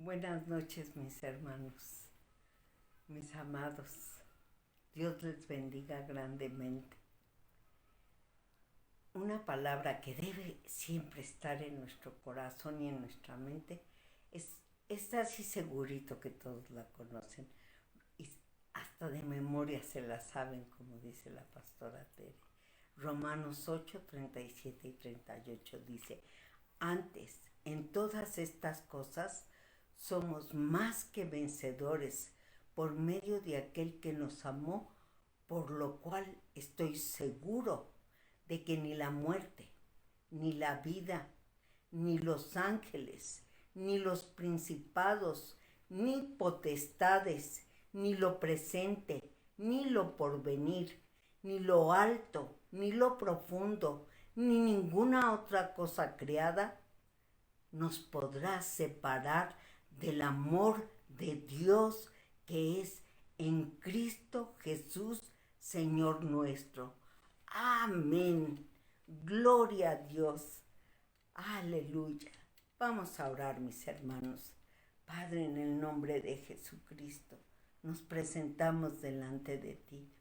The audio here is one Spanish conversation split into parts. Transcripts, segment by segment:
Buenas noches, mis hermanos, mis amados. Dios les bendiga grandemente. Una palabra que debe siempre estar en nuestro corazón y en nuestra mente es así segurito que todos la conocen y hasta de memoria se la saben, como dice la pastora Tere. Romanos 8, 37 y 38 dice: antes, en todas estas cosas, somos más que vencedores por medio de aquel que nos amó, por lo cual estoy seguro de que ni la muerte, ni la vida, ni los ángeles, ni los principados, ni potestades, ni lo presente, ni lo porvenir, ni lo alto, ni lo profundo, ni ninguna otra cosa creada nos podrá separar del amor de Dios que es en Cristo Jesús, Señor nuestro. Amén. Gloria a Dios. Aleluya. Vamos a orar, mis hermanos. Padre, en el nombre de Jesucristo, nos presentamos delante de ti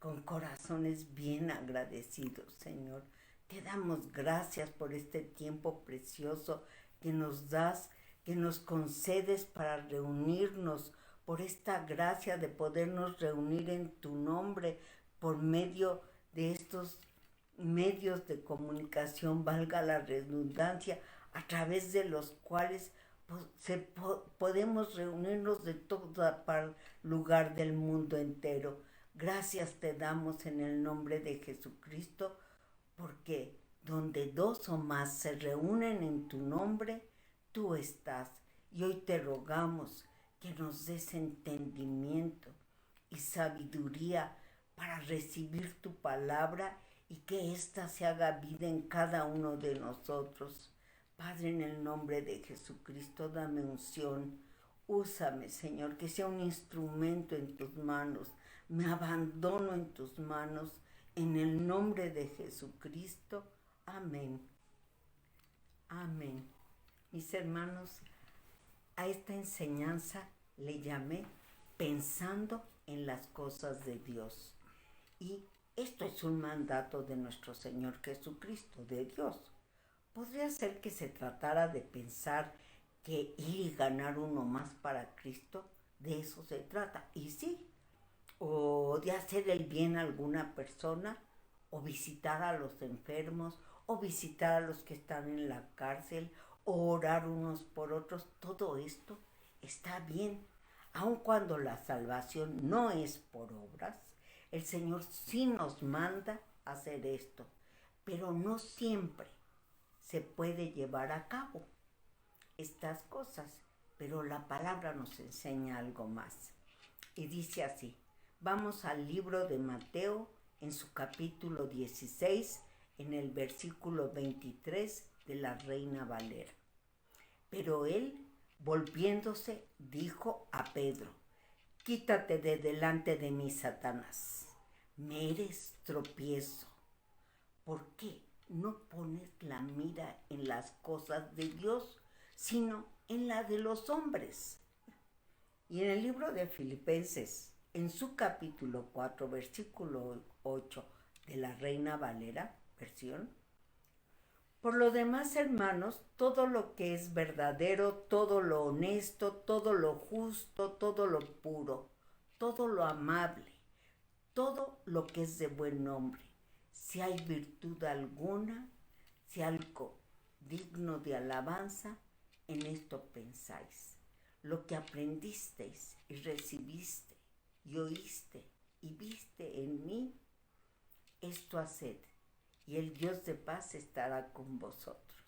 con corazones bien agradecidos, Señor. Te damos gracias por este tiempo precioso que nos das, que nos concedes para reunirnos, por esta gracia de podernos reunir en tu nombre por medio de estos medios de comunicación, valga la redundancia, a través de los cuales podemos reunirnos de todo lugar del mundo entero. Gracias te damos en el nombre de Jesucristo, porque donde dos o más se reúnen en tu nombre, tú estás. Y hoy te rogamos que nos des entendimiento y sabiduría para recibir tu palabra y que ésta se haga vida en cada uno de nosotros. Padre, en el nombre de Jesucristo, dame unción. Úsame, Señor, que sea un instrumento en tus manos. Me abandono en tus manos. En el nombre de Jesucristo. Amén. Amén. Mis hermanos, a esta enseñanza le llamé pensando en las cosas de Dios. Y esto es un mandato de nuestro Señor Jesucristo, de Dios. Podría ser que se tratara de pensar que ir y ganar uno más para Cristo, de eso se trata. Y sí, o de hacer el bien a alguna persona, o visitar a los enfermos, o visitar a los que están en la cárcel, o orar unos por otros. Todo esto está bien, aun cuando la salvación no es por obras. El Señor sí nos manda a hacer esto, pero no siempre se puede llevar a cabo estas cosas, pero la palabra nos enseña algo más. Y dice así: vamos al libro de Mateo en su capítulo 16, en el versículo 23 de la Reina Valera. Pero él, volviéndose, dijo a Pedro: quítate de delante de mí, Satanás. Me eres tropiezo. ¿Por qué no pones la mira en las cosas de Dios, sino en la de los hombres? Y en el libro de Filipenses, en su capítulo 4, versículo 8 de la Reina Valera, versión: por lo demás, hermanos, todo lo que es verdadero, todo lo honesto, todo lo justo, todo lo puro, todo lo amable, todo lo que es de buen nombre, si hay virtud alguna, si algo digno de alabanza, en esto pensáis. Lo que aprendisteis y recibiste y oíste y viste en mí, esto haced, y el Dios de paz estará con vosotros.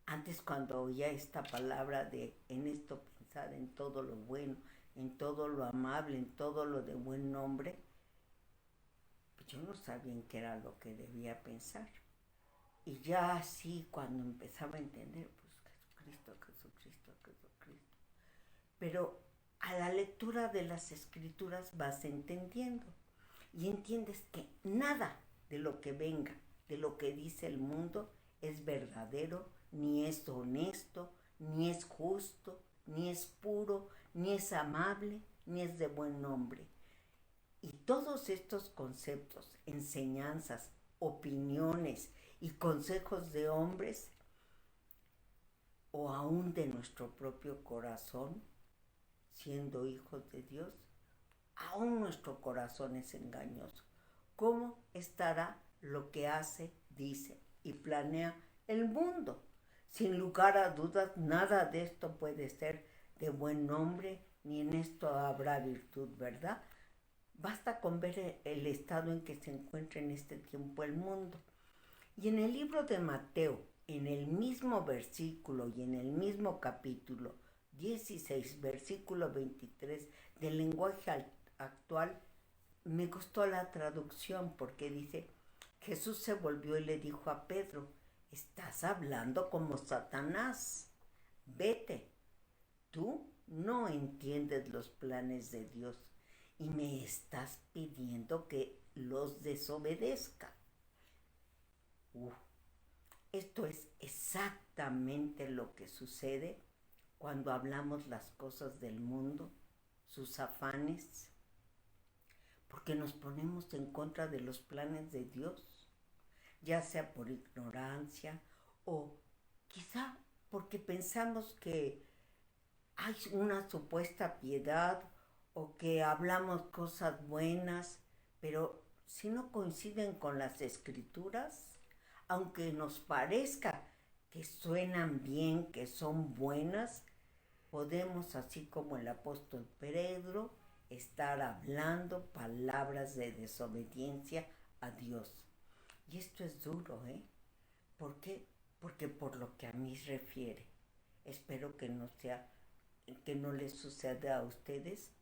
Antes, cuando oía esta palabra de en esto pensar, en todo lo bueno, en todo lo amable, en todo lo de buen nombre, pues yo no sabía en qué era lo que debía pensar. Y ya así, cuando empezaba a entender, pues Jesucristo. Pero a la lectura de las Escrituras vas entendiendo. Y entiendes que nada de lo que venga, de lo que dice el mundo, es verdadero, ni es honesto, ni es justo, ni es puro, ni es amable, ni es de buen nombre. Y todos estos conceptos, enseñanzas, opiniones y consejos de hombres o aún de nuestro propio corazón, siendo hijos de Dios, aún nuestro corazón es engañoso. ¿Cómo estará lo que hace, dice y planea el mundo? Sin lugar a dudas, nada de esto puede ser de buen nombre, ni en esto habrá virtud, ¿verdad? Basta con ver el estado en que se encuentra en este tiempo el mundo. Y en el libro de Mateo, en el mismo versículo y en el mismo capítulo 16, versículo 23 del lenguaje actual, me gustó la traducción porque dice, Jesús se volvió y le dijo a Pedro, estás hablando como Satanás, vete, tú no entiendes los planes de Dios y me estás pidiendo que los desobedezca. Esto es exactamente lo que sucede cuando hablamos las cosas del mundo, sus afanes, porque nos ponemos en contra de los planes de Dios, ya sea por ignorancia o quizá porque pensamos que hay una supuesta piedad o que hablamos cosas buenas, pero si no coinciden con las escrituras, aunque nos parezca que suenan bien, que son buenas, podemos, así como el apóstol Pedro, estar hablando palabras de desobediencia a Dios. Y esto es duro, ¿eh? ¿Por qué? Porque por lo que a mí refiere, espero que no les suceda a ustedes,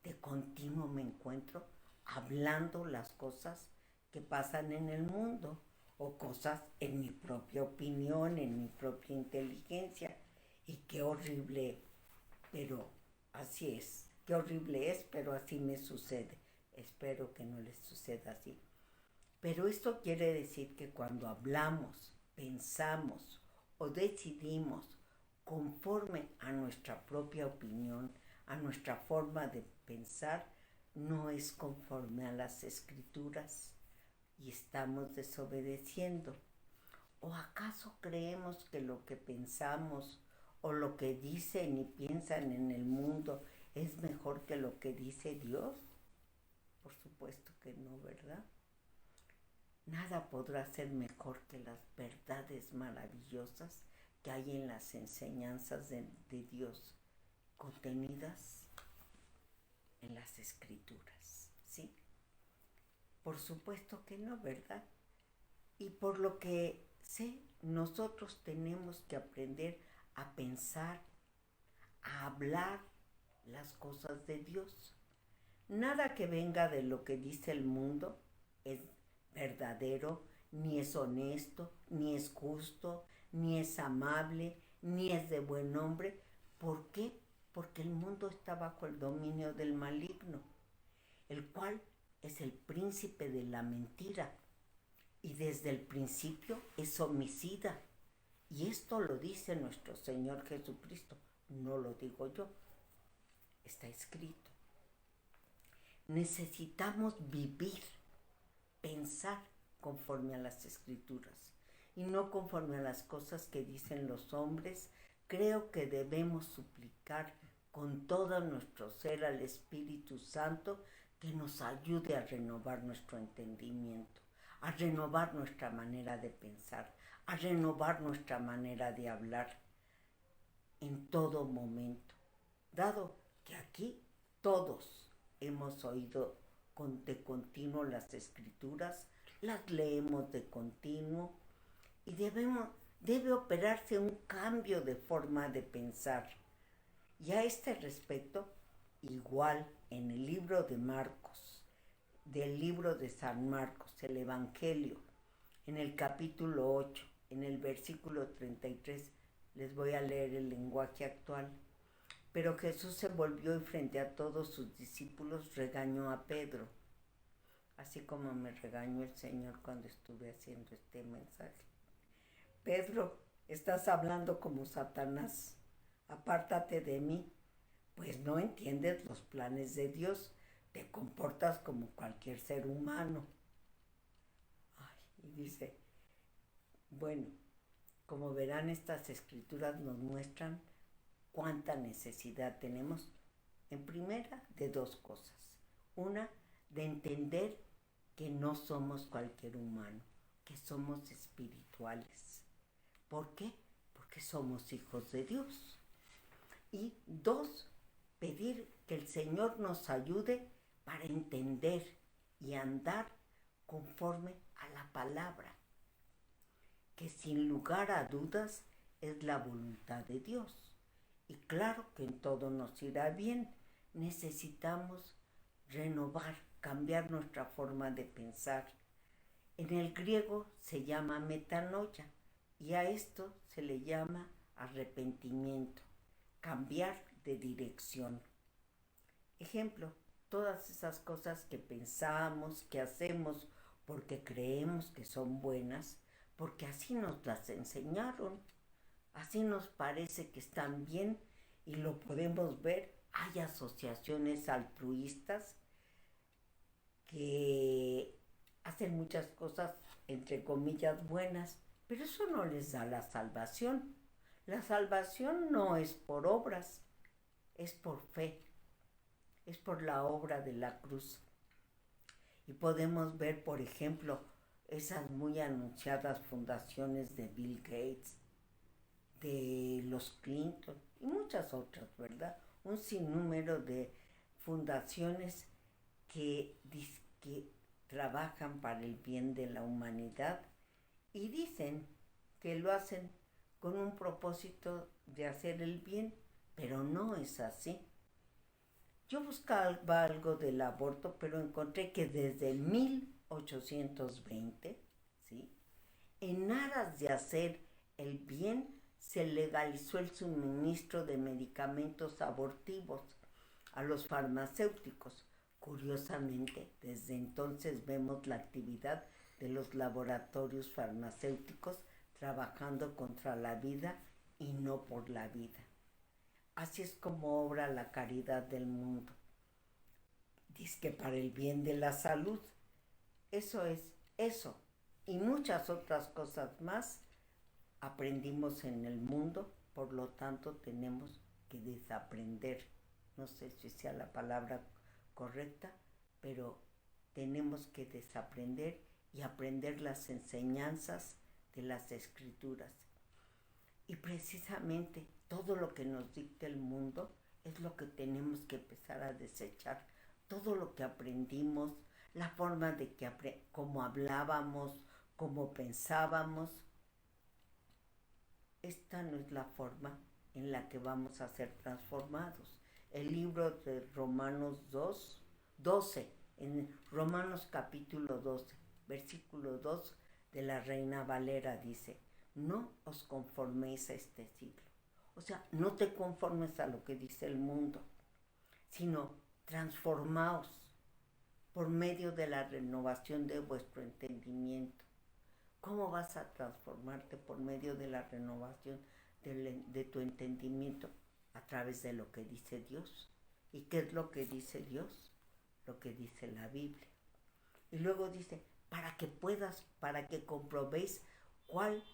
de continuo me encuentro hablando las cosas que pasan en el mundo o cosas en mi propia opinión, en mi propia inteligencia. Y qué horrible, pero así es. Qué horrible es, pero así me sucede. Espero que no les suceda así. Pero esto quiere decir que cuando hablamos, pensamos o decidimos conforme a nuestra propia opinión, a nuestra forma de pensar, no es conforme a las escrituras y estamos desobedeciendo. ¿O acaso creemos que lo que pensamos o lo que dicen y piensan en el mundo es mejor que lo que dice Dios? Por supuesto que no, ¿verdad? Nada podrá ser mejor que las verdades maravillosas que hay en las enseñanzas de Dios contenidas en las escrituras, ¿sí? Por supuesto que no, ¿verdad? Y por lo que sé, nosotros tenemos que aprender a pensar, a hablar las cosas de Dios. Nada que venga de lo que dice el mundo es verdadero, ni es honesto, ni es justo, ni es amable, ni es de buen nombre. ¿Por qué? Porque el mundo está bajo el dominio del maligno, el cual es el príncipe de la mentira y desde el principio es homicida. Y esto lo dice nuestro Señor Jesucristo, no lo digo yo, está escrito. Necesitamos vivir, pensar conforme a las escrituras y no conforme a las cosas que dicen los hombres. Creo que debemos suplicar con todo nuestro ser al Espíritu Santo que nos ayude a renovar nuestro entendimiento, a renovar nuestra manera de pensar, a renovar nuestra manera de hablar en todo momento, dado que aquí todos hemos oído de continuo las escrituras, las leemos de continuo y debe operarse un cambio de forma de pensar. Y a este respecto, igual en el libro de Marcos, del libro de San Marcos, el Evangelio, en el capítulo 8, en el versículo 33, les voy a leer el lenguaje actual. Pero Jesús se volvió y frente a todos sus discípulos regañó a Pedro, así como me regañó el Señor cuando estuve haciendo este mensaje. Pedro, estás hablando como Satanás. apártate de mí, pues no entiendes los planes de Dios, te comportas como cualquier ser humano. Ay, y dice, bueno, como verán, estas escrituras nos muestran cuánta necesidad tenemos, en primera, de dos cosas. Una, de entender que no somos cualquier humano, que somos espirituales. ¿Por qué? Porque somos hijos de Dios. Y dos, pedir que el Señor nos ayude para entender y andar conforme a la palabra, que sin lugar a dudas es la voluntad de Dios. Y claro que en todo nos irá bien. Necesitamos renovar, cambiar nuestra forma de pensar. En el griego se llama metanoia y a esto se le llama arrepentimiento, cambiar de dirección. Ejemplo, todas esas cosas que pensamos, que hacemos porque creemos que son buenas, porque así nos las enseñaron, así nos parece que están bien y lo podemos ver. Hay asociaciones altruistas que hacen muchas cosas, entre comillas, buenas, pero eso no les da la salvación. La salvación no es por obras, es por fe, es por la obra de la cruz. Y podemos ver, por ejemplo, esas muy anunciadas fundaciones de Bill Gates, de los Clinton y muchas otras, ¿verdad? Un sinnúmero de fundaciones que trabajan para el bien de la humanidad y dicen que lo hacen con un propósito de hacer el bien, pero no es así. Yo buscaba algo del aborto, pero encontré que desde 1820, ¿sí?, en aras de hacer el bien, se legalizó el suministro de medicamentos abortivos a los farmacéuticos. Curiosamente, desde entonces vemos la actividad de los laboratorios farmacéuticos trabajando contra la vida y no por la vida. Así es como obra la caridad del mundo. Dice que para el bien de la salud. Eso es, eso y muchas otras cosas más aprendimos en el mundo, por lo tanto tenemos que desaprender. No sé si sea la palabra correcta, pero tenemos que desaprender y aprender las enseñanzas de las escrituras. Y precisamente todo lo que nos dicta el mundo es lo que tenemos que empezar a desechar. Todo lo que aprendimos, la forma de cómo hablábamos, cómo pensábamos, esta no es la forma en la que vamos a ser transformados. El libro de Romanos 12, en Romanos capítulo 12, versículo 2 de la Reina Valera dice, no os conforméis a este siglo. O sea, no te conformes a lo que dice el mundo, sino transformaos por medio de la renovación de vuestro entendimiento. ¿Cómo vas a transformarte por medio de la renovación de tu entendimiento? A través de lo que dice Dios. ¿Y qué es lo que dice Dios? Lo que dice la Biblia. Y luego dice, para que comprobéis cuál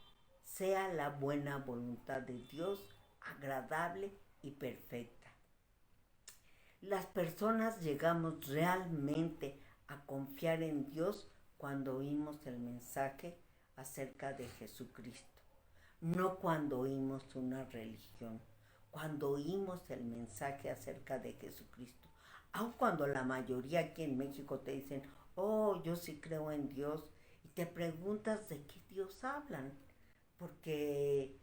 sea la buena voluntad de Dios, agradable y perfecta. Las personas llegamos realmente a confiar en Dios cuando oímos el mensaje acerca de Jesucristo, no cuando oímos una religión, cuando oímos el mensaje acerca de Jesucristo. Aun cuando la mayoría aquí en México te dicen, oh, yo sí creo en Dios, y te preguntas de qué Dios hablan, porque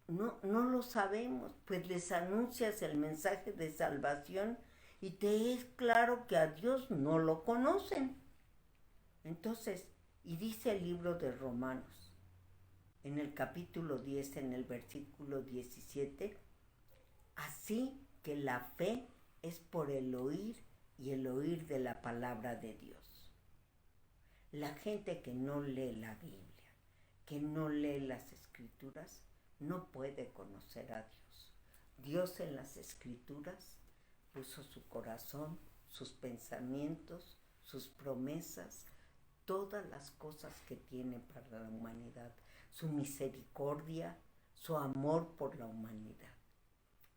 no lo sabemos, pues les anuncias el mensaje de salvación y te es claro que a Dios no lo conocen. Entonces, y dice el libro de Romanos, en el capítulo 10, en el versículo 17, así que la fe es por el oír y el oír de la palabra de Dios. La gente que no lee la Biblia, que no lee las escrituras, no puede conocer a Dios. Dios en las Escrituras puso su corazón, sus pensamientos, sus promesas, todas las cosas que tiene para la humanidad, su misericordia, su amor por la humanidad.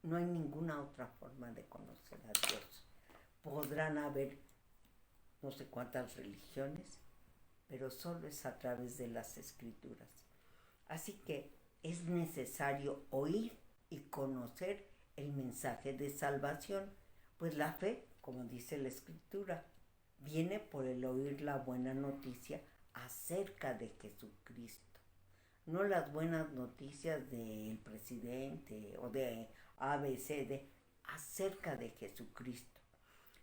No hay ninguna otra forma de conocer a Dios. Podrán haber no sé cuántas religiones, pero solo es a través de las Escrituras. Así que es necesario oír y conocer el mensaje de salvación, pues la fe, como dice la Escritura, viene por el oír la buena noticia acerca de Jesucristo. No las buenas noticias del presidente o de ABCD, acerca de Jesucristo.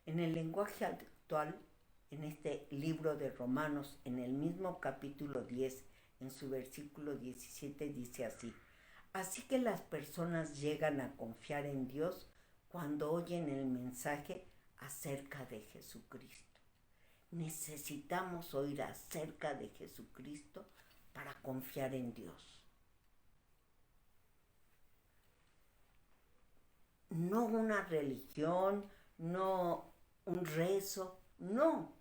En el lenguaje actual, en este libro de Romanos, en el mismo capítulo 10, en su versículo 17, dice así: así que las personas llegan a confiar en Dios cuando oyen el mensaje acerca de Jesucristo. Necesitamos oír acerca de Jesucristo para confiar en Dios. No una religión, no un rezo, no.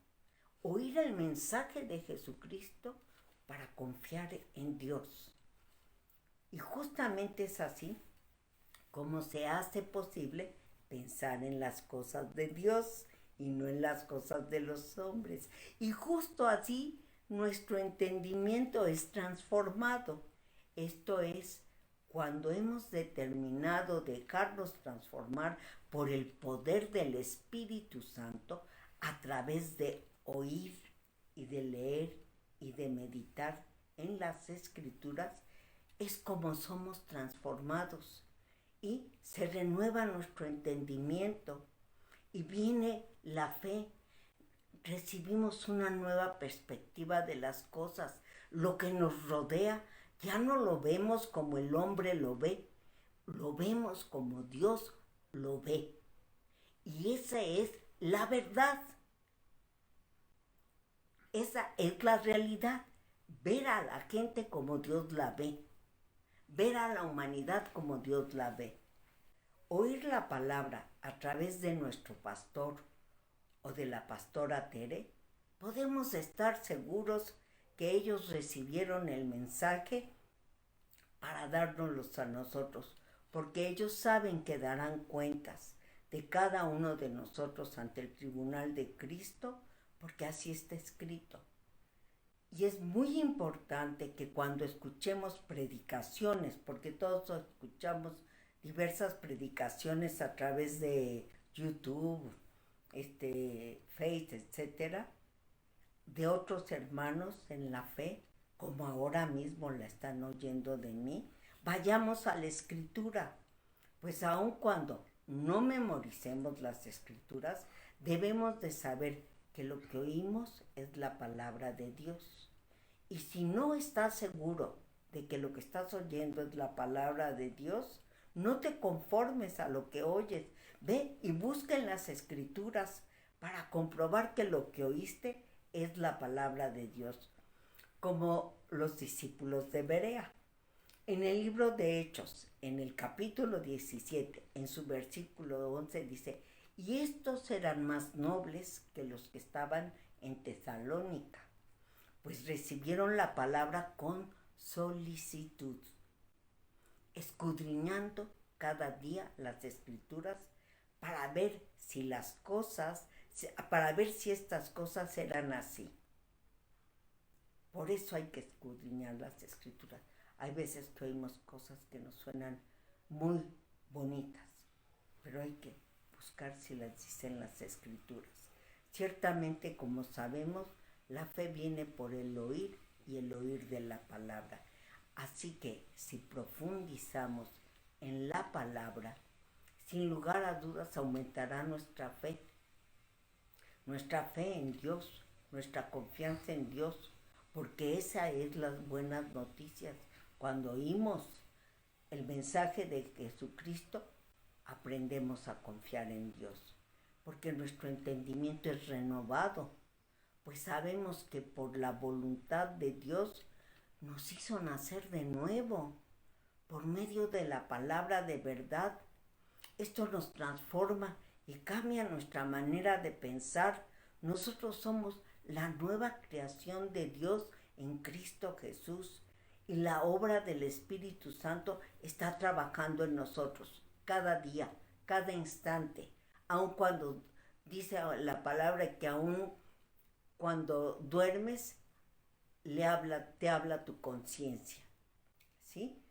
Oír el mensaje de Jesucristo para confiar en Dios. Y justamente es así como se hace posible pensar en las cosas de Dios y no en las cosas de los hombres. Y justo así nuestro entendimiento es transformado. Esto es, cuando hemos determinado dejarnos transformar por el poder del Espíritu Santo a través de oír y de leer y de meditar en las Escrituras, es como somos transformados y se renueva nuestro entendimiento y viene la fe. Recibimos una nueva perspectiva de las cosas. Lo que nos rodea ya no lo vemos como el hombre lo vemos como Dios lo ve. Y esa es la verdad. Esa es la realidad. Ver a la gente como Dios la ve. Ver a la humanidad como Dios la ve. Oír la palabra a través de nuestro pastor o de la pastora Tere, podemos estar seguros que ellos recibieron el mensaje para dárnoslos a nosotros, porque ellos saben que darán cuentas de cada uno de nosotros ante el tribunal de Cristo, porque así está escrito. Y es muy importante que cuando escuchemos predicaciones, porque todos escuchamos diversas predicaciones a través de YouTube, Face, etcétera, de otros hermanos en la fe, como ahora mismo la están oyendo de mí, vayamos a la Escritura, pues aun cuando no memoricemos las Escrituras, debemos de saber que lo que oímos es la palabra de Dios. Y si no estás seguro de que lo que estás oyendo es la palabra de Dios, no te conformes a lo que oyes. Ve y busca en las Escrituras para comprobar que lo que oíste es la palabra de Dios, como los discípulos de Berea. En el libro de Hechos, en el capítulo 17, en su versículo 11 dice: y estos eran más nobles que los que estaban en Tesalónica, pues recibieron la palabra con solicitud, escudriñando cada día las Escrituras para ver si estas cosas eran así. Por eso hay que escudriñar las Escrituras. Hay veces que oímos cosas que nos suenan muy bonitas, pero hay que buscar si las dicen las Escrituras. Ciertamente, como sabemos, la fe viene por el oír y el oír de la palabra. Así que si profundizamos en la palabra, sin lugar a dudas aumentará nuestra fe en Dios, nuestra confianza en Dios, porque esa es las buenas noticias. Cuando oímos el mensaje de Jesucristo, aprendemos a confiar en Dios, porque nuestro entendimiento es renovado, pues sabemos que por la voluntad de Dios nos hizo nacer de nuevo. por medio de la palabra de verdad. Esto nos transforma y cambia nuestra manera de pensar. Nosotros somos la nueva creación de Dios en Cristo Jesús y la obra del Espíritu Santo está trabajando en nosotros cada día, cada instante, aun cuando dice la palabra que aun cuando duermes te habla tu conciencia, ¿sí?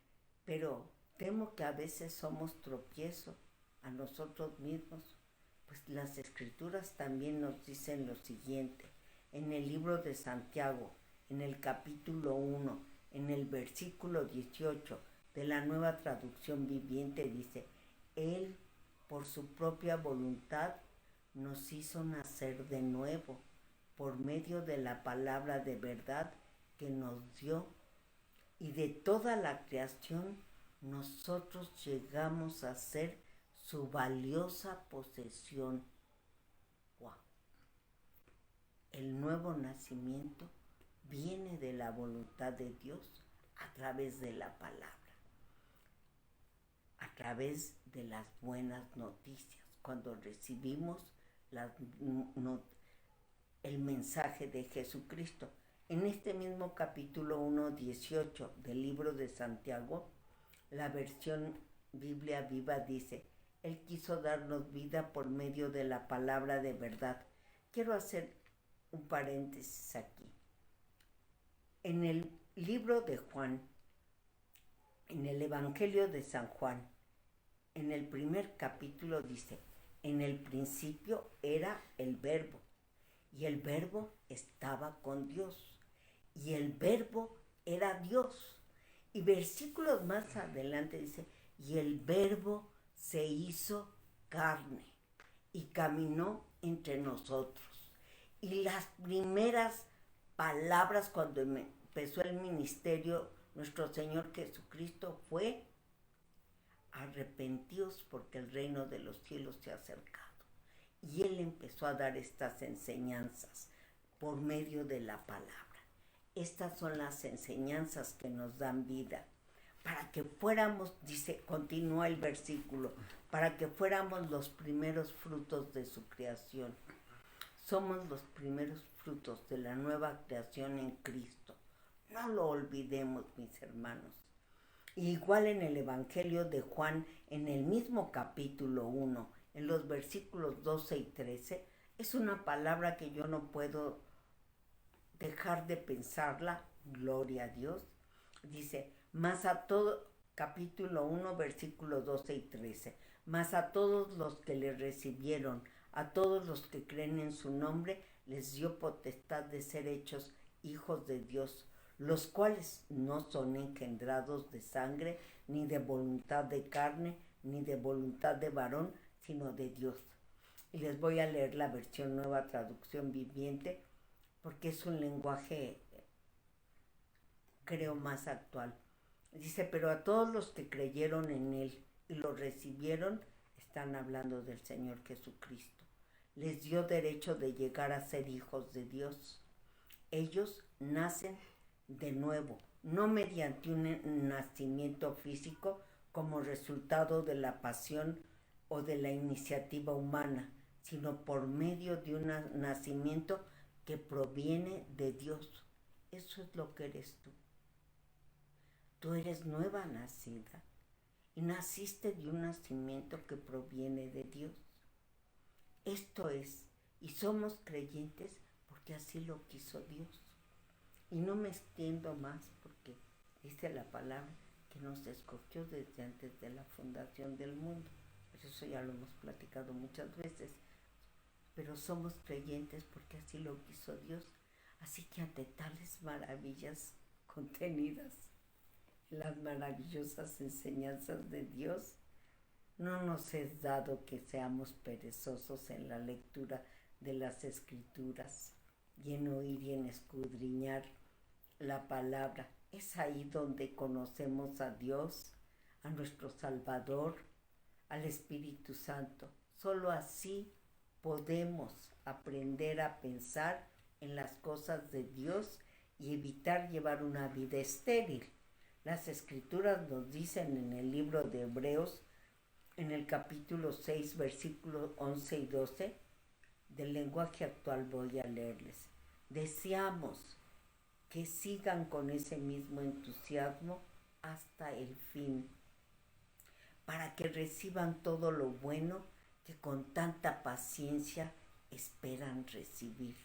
Pero temo que a veces somos tropiezo a nosotros mismos, pues las escrituras también nos dicen lo siguiente, en el libro de Santiago, en el capítulo 1, en el versículo 18 de la Nueva Traducción Viviente dice, Él por su propia voluntad nos hizo nacer de nuevo por medio de la palabra de verdad que nos dio, y de toda la creación nosotros llegamos a ser su valiosa posesión. Wow. El nuevo nacimiento viene de la voluntad de Dios a través de la palabra, a través de las buenas noticias, cuando recibimos el mensaje de Jesucristo. En este mismo capítulo 1:18 del libro de Santiago, la versión Biblia Viva dice, Él quiso darnos vida por medio de la palabra de verdad. Quiero hacer un paréntesis aquí. En el libro de Juan, en el Evangelio de San Juan, en el primer capítulo dice, en el principio era el Verbo, y el Verbo estaba con Dios, y el Verbo era Dios. Y versículos más adelante dice, y el Verbo se hizo carne y caminó entre nosotros. Y las primeras palabras cuando empezó el ministerio, nuestro Señor Jesucristo fue, arrepentíos porque el reino de los cielos se ha acercado. Y Él empezó a dar estas enseñanzas por medio de la palabra. Estas son las enseñanzas que nos dan vida. Para que fuéramos, dice, continúa el versículo, para que fuéramos los primeros frutos de su creación. Somos los primeros frutos de la nueva creación en Cristo. No lo olvidemos, mis hermanos. Igual en el Evangelio de Juan, en el mismo capítulo 1, en los versículos 12 y 13, es una palabra que yo no puedo dejar de pensarla, gloria a Dios. Dice, más a todo, capítulo 1, versículos 12 y 13, más a todos los que le recibieron, a todos los que creen en su nombre, les dio potestad de ser hechos hijos de Dios, los cuales no son engendrados de sangre, ni de voluntad de carne, ni de voluntad de varón, sino de Dios. Y les voy a leer la versión Nueva Traducción Viviente, porque es un lenguaje, creo, más actual. Dice, pero a todos los que creyeron en Él y lo recibieron, están hablando del Señor Jesucristo, les dio derecho de llegar a ser hijos de Dios. Ellos nacen de nuevo, no mediante un nacimiento físico como resultado de la pasión o de la iniciativa humana, sino por medio de un nacimiento que proviene de Dios. Eso es lo que eres tú. Tú eres nueva nacida y naciste de un nacimiento que proviene de Dios. Esto es, y somos creyentes porque así lo quiso Dios. Y no me extiendo más porque dice la palabra que nos escogió desde antes de la fundación del mundo. Pero eso ya lo hemos platicado muchas veces. Pero somos creyentes porque así lo quiso Dios. Así que ante tales maravillas contenidas en las maravillosas enseñanzas de Dios, no nos es dado que seamos perezosos en la lectura de las Escrituras y en oír y en escudriñar la palabra. Es ahí donde conocemos a Dios, a nuestro Salvador, al Espíritu Santo. Solo así podemos aprender a pensar en las cosas de Dios y evitar llevar una vida estéril. Las escrituras nos dicen en el libro de Hebreos, en el capítulo 6, versículos 11 y 12, del lenguaje actual voy a leerles. Deseamos que sigan con ese mismo entusiasmo hasta el fin, para que reciban todo lo bueno que con tanta paciencia esperan recibir.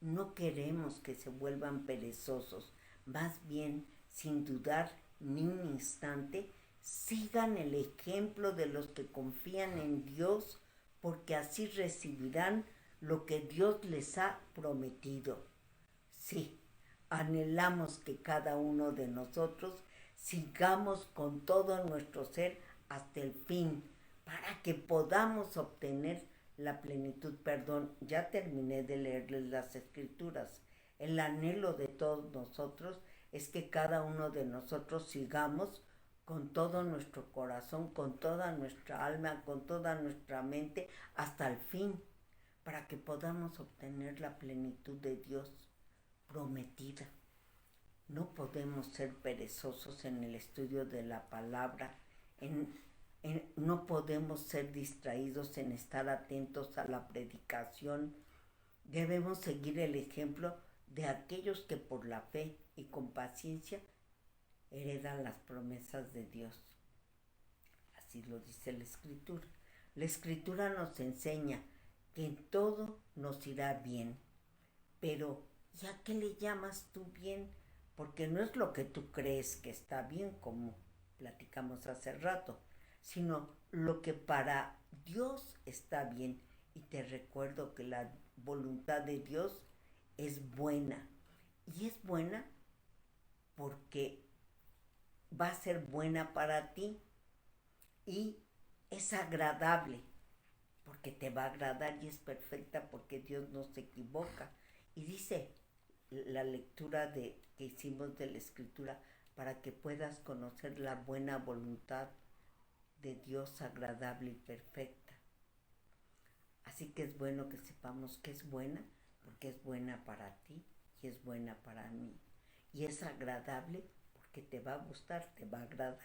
No queremos que se vuelvan perezosos, más bien, sin dudar ni un instante, sigan el ejemplo de los que confían en Dios, porque así recibirán lo que Dios les ha prometido. Sí, anhelamos que cada uno de nosotros sigamos con todo nuestro ser hasta el fin, para que podamos obtener la plenitud. Perdón, ya terminé de leerles las escrituras. El anhelo de todos nosotros es que cada uno de nosotros sigamos con todo nuestro corazón, con toda nuestra alma, con toda nuestra mente, hasta el fin, para que podamos obtener la plenitud de Dios prometida. No podemos ser perezosos en el estudio de la palabra, no podemos ser distraídos en estar atentos a la predicación. Debemos seguir el ejemplo de aquellos que por la fe y con paciencia heredan las promesas de Dios. Así lo dice la Escritura. La Escritura nos enseña que en todo nos irá bien, pero ¿ya qué le llamas tú bien? Porque no es lo que tú crees que está bien, como platicamos hace rato, sino lo que para Dios está bien. Y te recuerdo que la voluntad de Dios es buena. Y es buena porque va a ser buena para ti. Y es agradable porque te va a agradar, y es perfecta porque Dios no se equivoca. Y dice la lectura que hicimos de la Escritura, para que puedas conocer la buena voluntad de Dios agradable y perfecta. Así que es bueno que sepamos que es buena, porque es buena para ti y es buena para mí. Y es agradable porque te va a gustar, te va a agradar.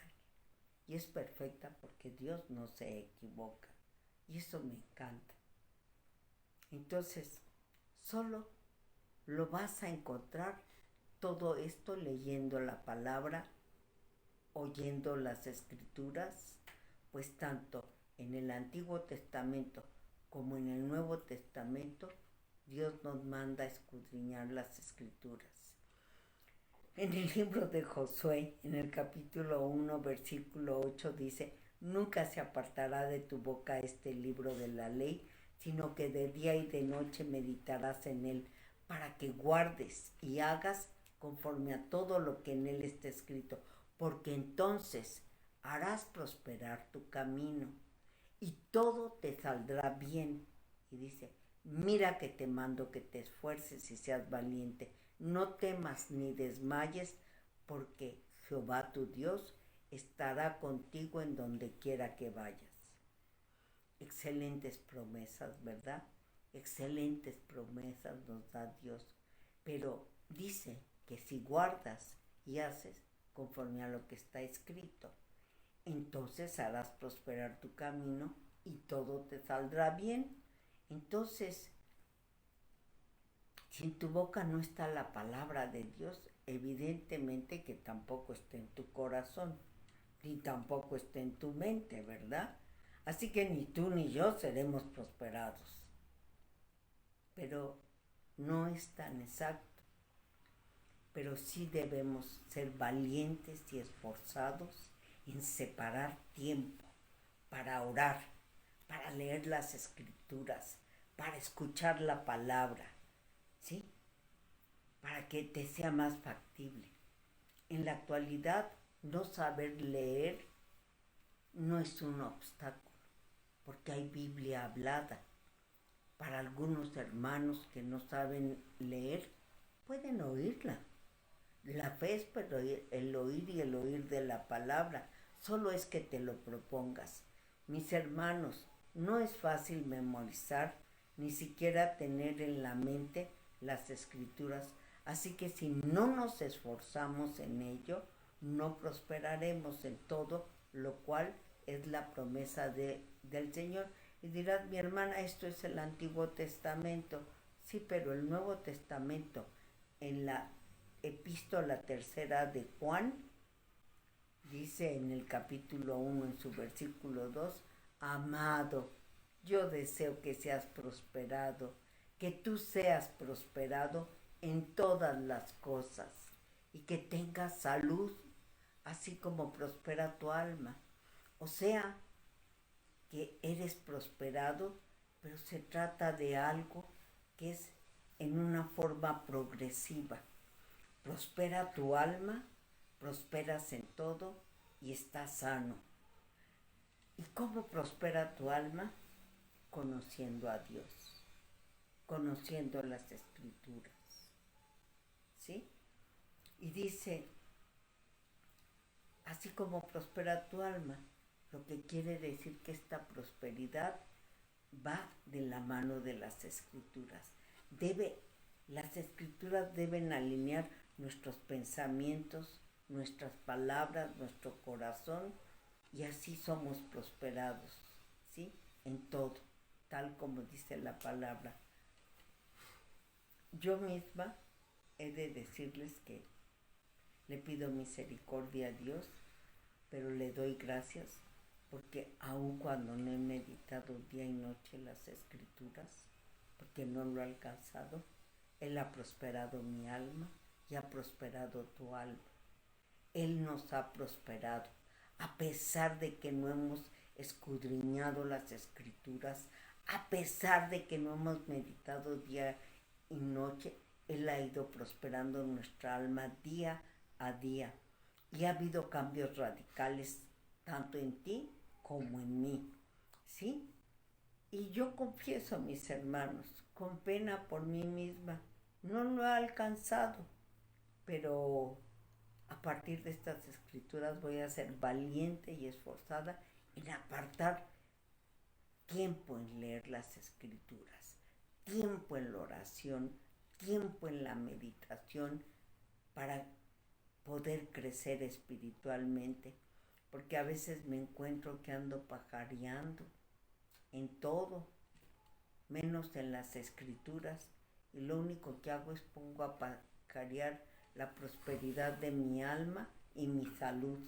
Y es perfecta porque Dios no se equivoca. Y eso me encanta. Entonces, solo lo vas a encontrar todo esto leyendo la palabra, oyendo las escrituras, pues tanto en el Antiguo Testamento como en el Nuevo Testamento, Dios nos manda a escudriñar las escrituras. En el libro de Josué, en el capítulo 1, versículo 8, dice: nunca se apartará de tu boca este libro de la ley, sino que de día y de noche meditarás en él, para que guardes y hagas conforme a todo lo que en él está escrito, porque entonces harás prosperar tu camino y todo te saldrá bien. Y dice: mira que te mando que te esfuerces y seas valiente, no temas ni desmayes, porque Jehová tu Dios estará contigo en donde quiera que vayas. Excelentes promesas, ¿verdad? Excelentes promesas nos da Dios, pero dice que si guardas y haces conforme a lo que está escrito, entonces harás prosperar tu camino y todo te saldrá bien. Entonces, si en tu boca no está la palabra de Dios, evidentemente que tampoco está en tu corazón, ni tampoco está en tu mente, ¿verdad? Así que ni tú ni yo seremos prosperados. Pero no es tan exacto. Pero sí debemos ser valientes y esforzados en separar tiempo para orar, para leer las escrituras, para escuchar la palabra, ¿sí? Para que te sea más factible. En la actualidad, no saber leer no es un obstáculo, porque hay Biblia hablada. Para algunos hermanos que no saben leer, pueden oírla. La fe es el oír y el oír de la palabra. Solo es que te lo propongas. Mis hermanos, no es fácil memorizar, ni siquiera tener en la mente las escrituras. Así que si no nos esforzamos en ello, no prosperaremos en todo, lo cual es la promesa del Señor. Y dirás, mi hermana, esto es el Antiguo Testamento. Sí, pero el Nuevo Testamento, en la epístola tercera de Juan, dice en el capítulo 1, en su versículo 2, amado, yo deseo que seas prosperado, que tú seas prosperado en todas las cosas y que tengas salud, así como prospera tu alma. O sea, que eres prosperado, pero se trata de algo que es en una forma progresiva. Prospera tu alma, prosperas en todo y estás sano. ¿Y cómo prospera tu alma? Conociendo a Dios, conociendo las Escrituras. ¿Sí? Y dice, así como prospera tu alma, lo que quiere decir que esta prosperidad va de la mano de las Escrituras. Las Escrituras deben alinear nuestros pensamientos, nuestras palabras, nuestro corazón, y así somos prosperados, ¿sí? En todo, tal como dice la palabra. Yo misma he de decirles que le pido misericordia a Dios, pero le doy gracias porque aun cuando no he meditado día y noche las Escrituras, porque no lo he alcanzado, Él ha prosperado mi alma y ha prosperado tu alma. Él nos ha prosperado, a pesar de que no hemos escudriñado las Escrituras, a pesar de que no hemos meditado día y noche, Él ha ido prosperando nuestra alma día a día. Y ha habido cambios radicales tanto en ti como en mí, ¿sí? Y yo confieso, mis hermanos, con pena por mí misma, no lo he alcanzado, pero a partir de estas Escrituras voy a ser valiente y esforzada en apartar tiempo en leer las Escrituras, tiempo en la oración, tiempo en la meditación para poder crecer espiritualmente, porque a veces me encuentro que ando pajareando en todo, menos en las Escrituras, y lo único que hago es pongo a pajarear la prosperidad de mi alma y mi salud.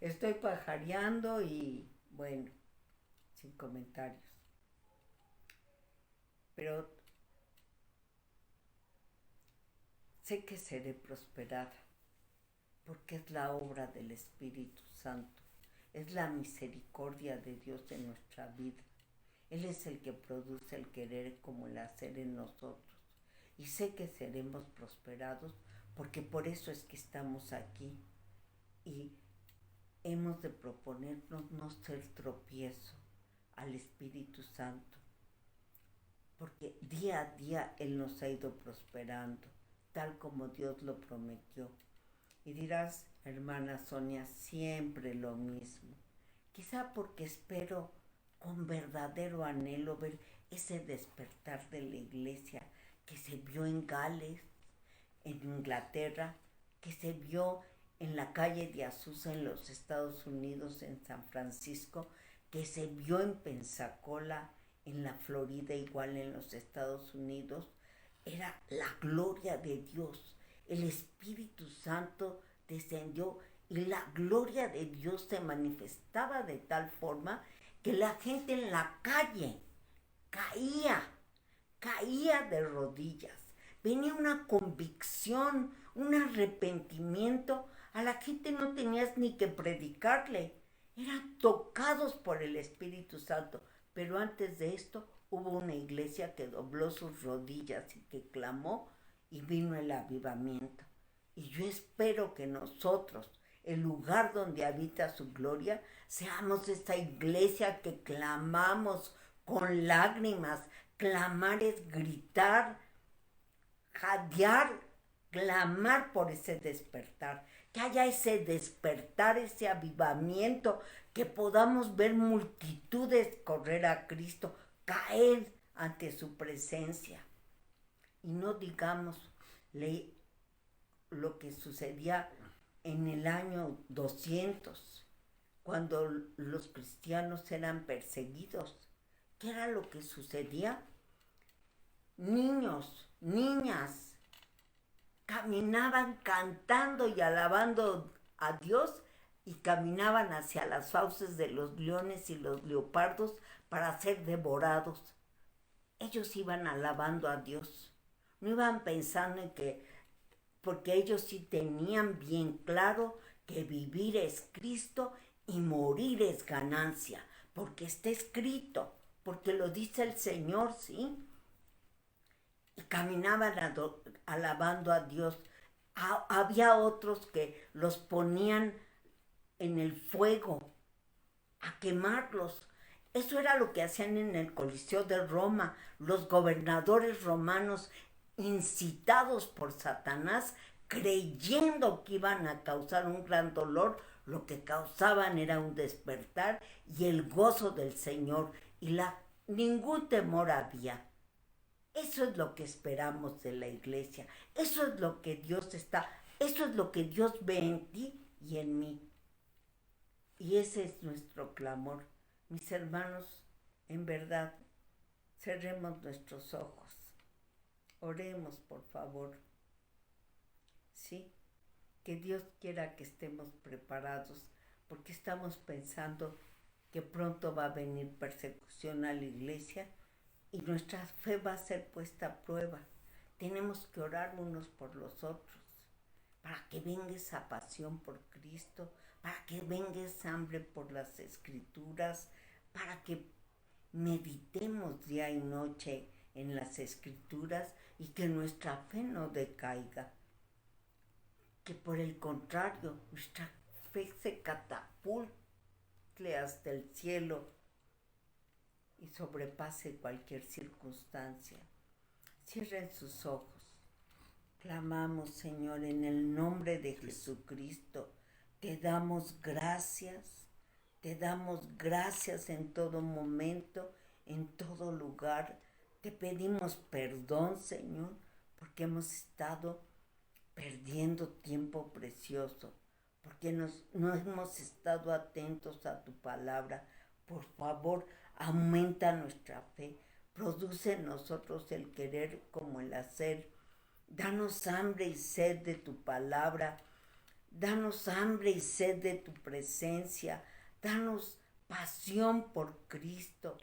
Estoy pajareando y bueno, sin comentarios. Pero sé que seré prosperada porque es la obra del Espíritu Santo, es la misericordia de Dios en nuestra vida. Él es el que produce el querer como el hacer en nosotros. Y sé que seremos prosperados porque por eso es que estamos aquí. Y hemos de proponernos no ser tropiezo al Espíritu Santo, porque día a día Él nos ha ido prosperando, tal como Dios lo prometió. Y dirás, hermana Sonia, siempre lo mismo. Quizá porque espero con verdadero anhelo ver ese despertar de la iglesia que se vio en Gales, en Inglaterra, que se vio en la calle de Azusa en los Estados Unidos, en San Francisco, que se vio en Pensacola, en la Florida, igual en los Estados Unidos. Era la gloria de Dios. El Espíritu Santo descendió y la gloria de Dios se manifestaba de tal forma que la gente en la calle caía de rodillas. Venía una convicción, un arrepentimiento. A la gente no tenías ni que predicarle. Eran tocados por el Espíritu Santo. Pero antes de esto hubo una iglesia que dobló sus rodillas y que clamó y vino el avivamiento. Y yo espero que nosotros, el lugar donde habita su gloria, seamos esta iglesia que clamamos con lágrimas. Clamar es gritar, jadear, clamar por ese despertar. Que haya ese despertar, ese avivamiento, que podamos ver multitudes correr a Cristo, caer ante su presencia. Y no digamos, lo que sucedía en el año 200, cuando los cristianos eran perseguidos. ¿Qué era lo que sucedía? Niños, niñas, caminaban cantando y alabando a Dios y caminaban hacia las fauces de los leones y los leopardos para ser devorados. Ellos iban alabando a Dios, no iban pensando en que, porque ellos sí tenían bien claro que vivir es Cristo y morir es ganancia, porque está escrito, porque lo dice el Señor, ¿sí? Y caminaban alabando a Dios. Había otros que los ponían en el fuego a quemarlos. Eso era lo que hacían en el Coliseo de Roma. Los gobernadores romanos, incitados por Satanás, creyendo que iban a causar un gran dolor, lo que causaban era un despertar y el gozo del Señor, y ningún temor había. Eso es lo que esperamos de la iglesia. Eso es lo que eso es lo que Dios ve en ti y en mí. Y ese es nuestro clamor. Mis hermanos, en verdad, cerremos nuestros ojos. Oremos, por favor. Sí, que Dios quiera que estemos preparados, porque estamos pensando que pronto va a venir persecución a la iglesia y nuestra fe va a ser puesta a prueba. Tenemos que orar unos por los otros, para que venga esa pasión por Cristo, para que venga esa hambre por las Escrituras, para que meditemos día y noche en las Escrituras y que nuestra fe no decaiga. Que por el contrario, nuestra fe se catapulte hasta el cielo y sobrepase cualquier circunstancia. Cierren sus ojos. Clamamos, Señor, en el nombre de Jesucristo. Te damos gracias en todo momento, en todo lugar. Te pedimos perdón, Señor, porque hemos estado perdiendo tiempo precioso, porque no hemos estado atentos a tu palabra. Por favor, aumenta nuestra fe, produce en nosotros el querer como el hacer. Danos hambre y sed de tu palabra, danos hambre y sed de tu presencia, danos pasión por Cristo.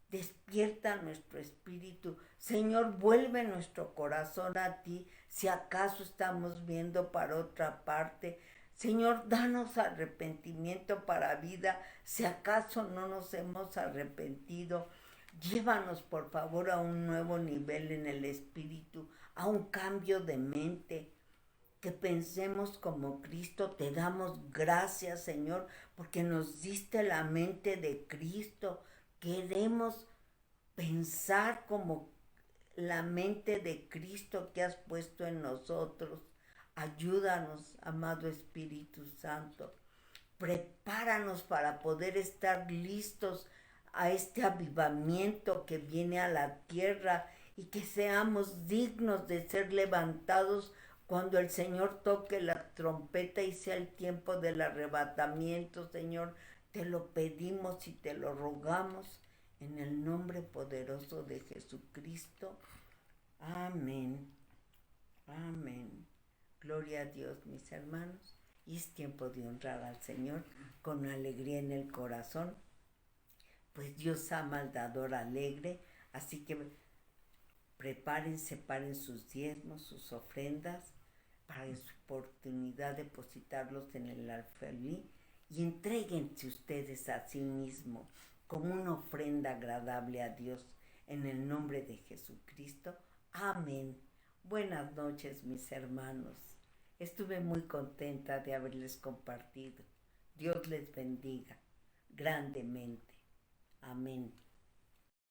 Despierta nuestro espíritu. Señor, vuelve nuestro corazón a ti si acaso estamos viendo para otra parte. Señor, danos arrepentimiento para vida si acaso no nos hemos arrepentido. Llévanos, por favor, a un nuevo nivel en el espíritu, a un cambio de mente, que pensemos como Cristo. Te damos gracias, Señor, porque nos diste la mente de Cristo. Queremos pensar como la mente de Cristo que has puesto en nosotros. Ayúdanos, amado Espíritu Santo. Prepáranos para poder estar listos a este avivamiento que viene a la tierra y que seamos dignos de ser levantados cuando el Señor toque la trompeta y sea el tiempo del arrebatamiento. Señor, te lo pedimos y te lo rogamos en el nombre poderoso de Jesucristo. Amén. Amén. Gloria a Dios, mis hermanos. Y es tiempo de honrar al Señor con alegría en el corazón, pues Dios ama al dador alegre. Así que separen sus diezmos, sus ofrendas, para en su oportunidad depositarlos en el alfolí y entréguense ustedes a sí mismos como una ofrenda agradable a Dios, en el nombre de Jesucristo. Amén. Buenas noches, mis hermanos. Estuve muy contenta de haberles compartido. Dios les bendiga grandemente. Amén.